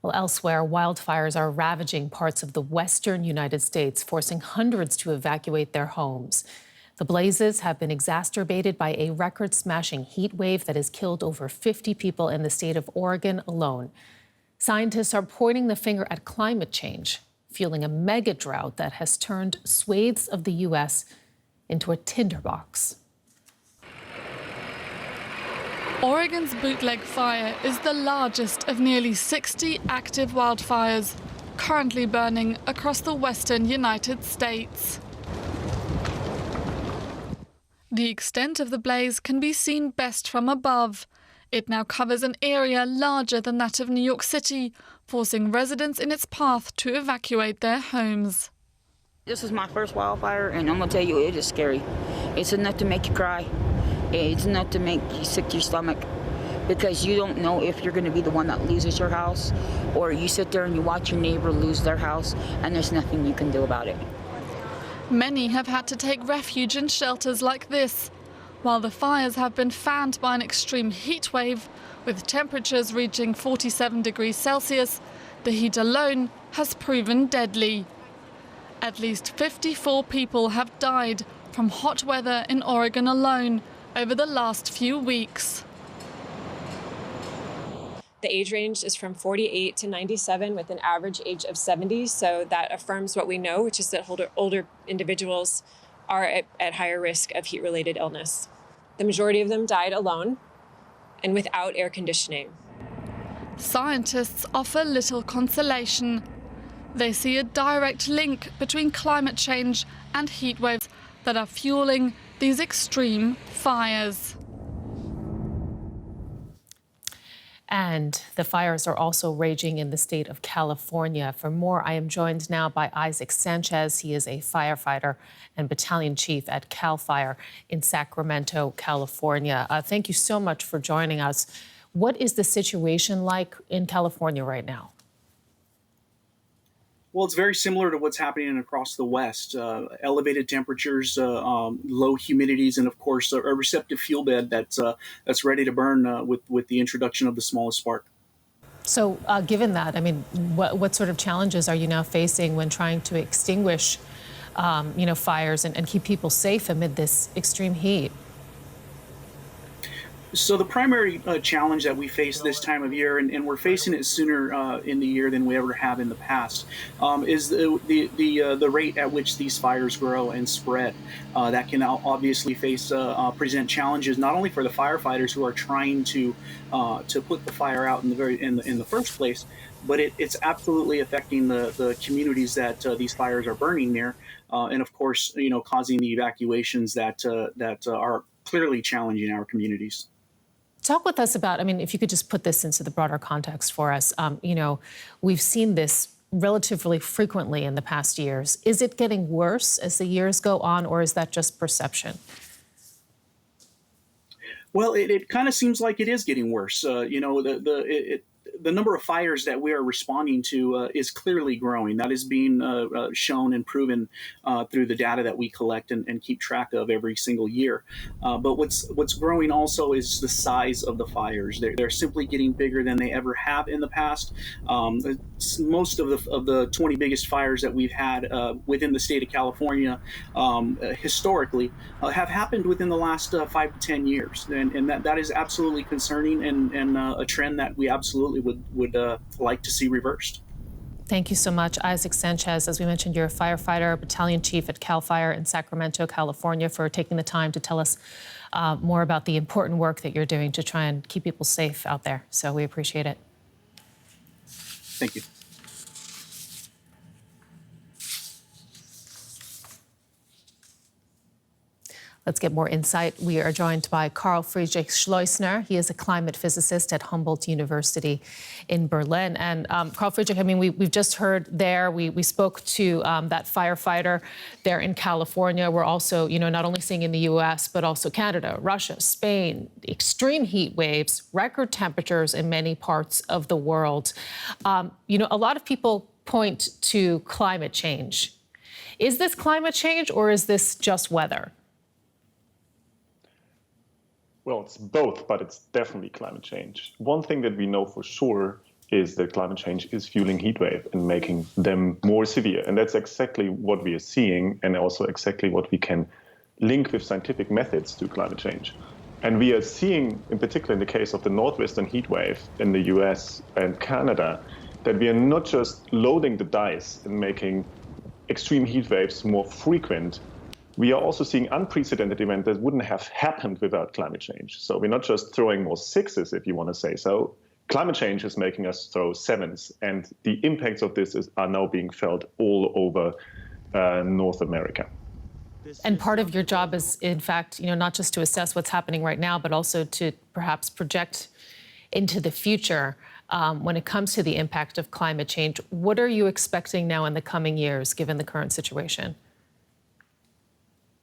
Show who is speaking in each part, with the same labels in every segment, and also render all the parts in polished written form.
Speaker 1: Well, elsewhere, wildfires are ravaging parts of the western United States, forcing hundreds to evacuate their homes. The blazes have been exacerbated by a record-smashing heat wave that has killed over 50 people in the state of Oregon alone. Scientists are pointing the finger at climate change, fueling a mega drought that has turned swathes of the U.S. into a tinderbox.
Speaker 2: Oregon's bootleg fire is the largest of nearly 60 active wildfires currently burning across the western United States. The extent of the blaze can be seen best from above. It now covers an area larger than that of New York City, forcing residents in its path to evacuate their homes.
Speaker 3: This is my first wildfire, and I'm going to tell you, it is scary. It's enough to make you cry. It's enough to make you sick to your stomach, because you don't know if you're going to be the one that loses your house, or you sit there and you watch your neighbor lose their house, and there's nothing you can do about it.
Speaker 2: Many have had to take refuge in shelters like this, while the fires have been fanned by an extreme heat wave, with temperatures reaching 47 degrees Celsius. The heat alone has proven deadly. At least 54 people have died from hot weather in Oregon alone over the last few weeks.
Speaker 4: The age range is from 48 to 97 with an average age of 70. So that affirms what we know, which is that older individuals are at higher risk of heat-related illness. The majority of them died alone and without air conditioning.
Speaker 2: Scientists offer little consolation. They see a direct link between climate change and heat waves that are fueling these extreme fires.
Speaker 1: And the fires are also raging in the state of California. For more, I am joined now by Isaac Sanchez. He is a firefighter and battalion chief at CAL FIRE in Sacramento, California. Thank you so much for joining us. What is the situation like in California right now?
Speaker 5: Well, it's very similar to what's happening across the West. Elevated temperatures, low humidities, and of course, a receptive fuel bed that's ready to burn with the introduction of the smallest spark.
Speaker 1: So, given that, I mean, what sort of challenges are you now facing when trying to extinguish, fires and keep people safe amid this extreme heat?
Speaker 5: So the primary challenge that we face this time of year, and we're facing it sooner in the year than we ever have in the past, is the rate at which these fires grow and spread. That can obviously present challenges not only for the firefighters who are trying to put the fire out in the first place, but it's absolutely affecting the communities that these fires are burning near, and of course, causing the evacuations that are clearly challenging our communities.
Speaker 1: Talk with us about, if you could just put this into the broader context for us. We've seen this relatively frequently in the past years. Is it getting worse as the years go on, or is that just perception?
Speaker 5: Well, it kind of seems like it is getting worse. The number of fires that we are responding to is clearly growing. That is being shown and proven through the data that we collect and keep track of every single year. But what's growing also is the size of the fires. They're simply getting bigger than they ever have in the past. Most of the 20 biggest fires that we've had within the state of California historically have happened within the last 5 to 10 years. And that is absolutely concerning and a trend that we absolutely would like to see reversed.
Speaker 1: Thank you so much, Isaac Sanchez. As we mentioned, you're a firefighter, battalion chief at CAL FIRE in Sacramento, California, for taking the time to tell us more about the important work that you're doing to try and keep people safe out there. So we appreciate it.
Speaker 5: Thank you.
Speaker 1: Let's get more insight. We are joined by Karl Friedrich Schleusner. He is a climate physicist at Humboldt University in Berlin. And Karl Friedrich, we've just heard there, we spoke to that firefighter there in California. We're also, not only seeing in the U.S., but also Canada, Russia, Spain, extreme heat waves, record temperatures in many parts of the world. A lot of people point to climate change. Is this climate change, or is this just weather?
Speaker 6: Well, it's both, but it's definitely climate change. One thing that we know for sure is that climate change is fueling heat wave and making them more severe. And that's exactly what we are seeing, and also exactly what we can link with scientific methods to climate change. And we are seeing, in particular in the case of the northwestern heat wave in the US and Canada, that we are not just loading the dice and making extreme heat waves more frequent, we are also seeing unprecedented events that wouldn't have happened without climate change. So we're not just throwing more sixes, if you want to say so. Climate change is making us throw sevens, and the impacts of this are now being felt all over North America.
Speaker 1: And part of your job is, in fact, not just to assess what's happening right now, but also to perhaps project into the future when it comes to the impact of climate change. What are you expecting now in the coming years, given the current situation?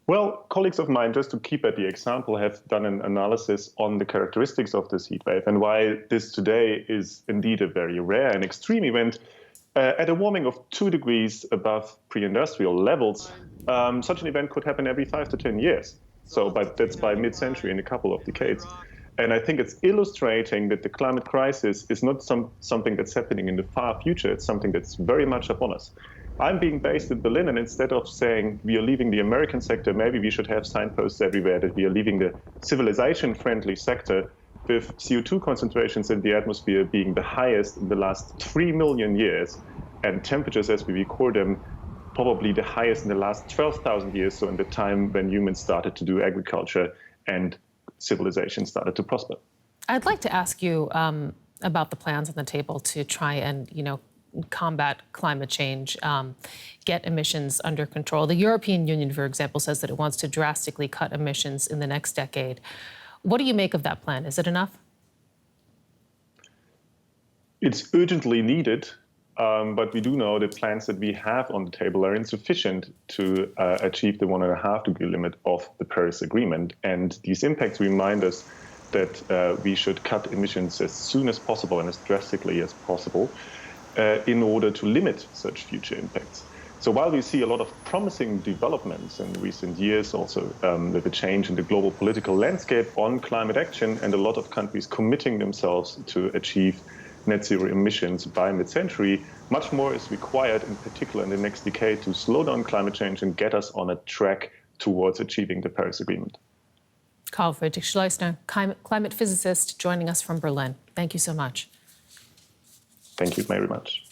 Speaker 6: Well, colleagues of mine, just to keep at the example, have done an analysis on the characteristics of this heat wave and why this today is indeed a very rare and extreme event. At a warming of 2 degrees above pre-industrial levels, such an event could happen every 5 to 10 years. So that's by mid-century, in a couple of decades. And I think it's illustrating that the climate crisis is not something that's happening in the far future. It's something that's very much upon us. I'm being based in Berlin, and instead of saying we are leaving the American sector, maybe we should have signposts everywhere that we are leaving the civilization-friendly sector, with CO2 concentrations in the atmosphere being the highest in the last 3 million years, and temperatures as we record them probably the highest in the last 12,000 years, so in the time when humans started to do agriculture and civilization started to prosper.
Speaker 1: I'd like to ask you about the plans on the table to try and, combat climate change, get emissions under control. The European Union, for example, says that it wants to drastically cut emissions in the next decade. What do you make of that plan? Is it enough?
Speaker 6: It's urgently needed, but we do know that plans that we have on the table are insufficient to achieve the 1.5 degree limit of the Paris Agreement. And these impacts remind us that we should cut emissions as soon as possible and as drastically as possible in order to limit such future impacts. So while we see a lot of promising developments in recent years, also with a change in the global political landscape on climate action and a lot of countries committing themselves to achieve net zero emissions by mid-century, much more is required, in particular in the next decade, to slow down climate change and get us on a track towards achieving the Paris Agreement.
Speaker 1: Karl Friedrich Schleusner, climate physicist, joining us from Berlin. Thank you so much.
Speaker 6: Thank you very much.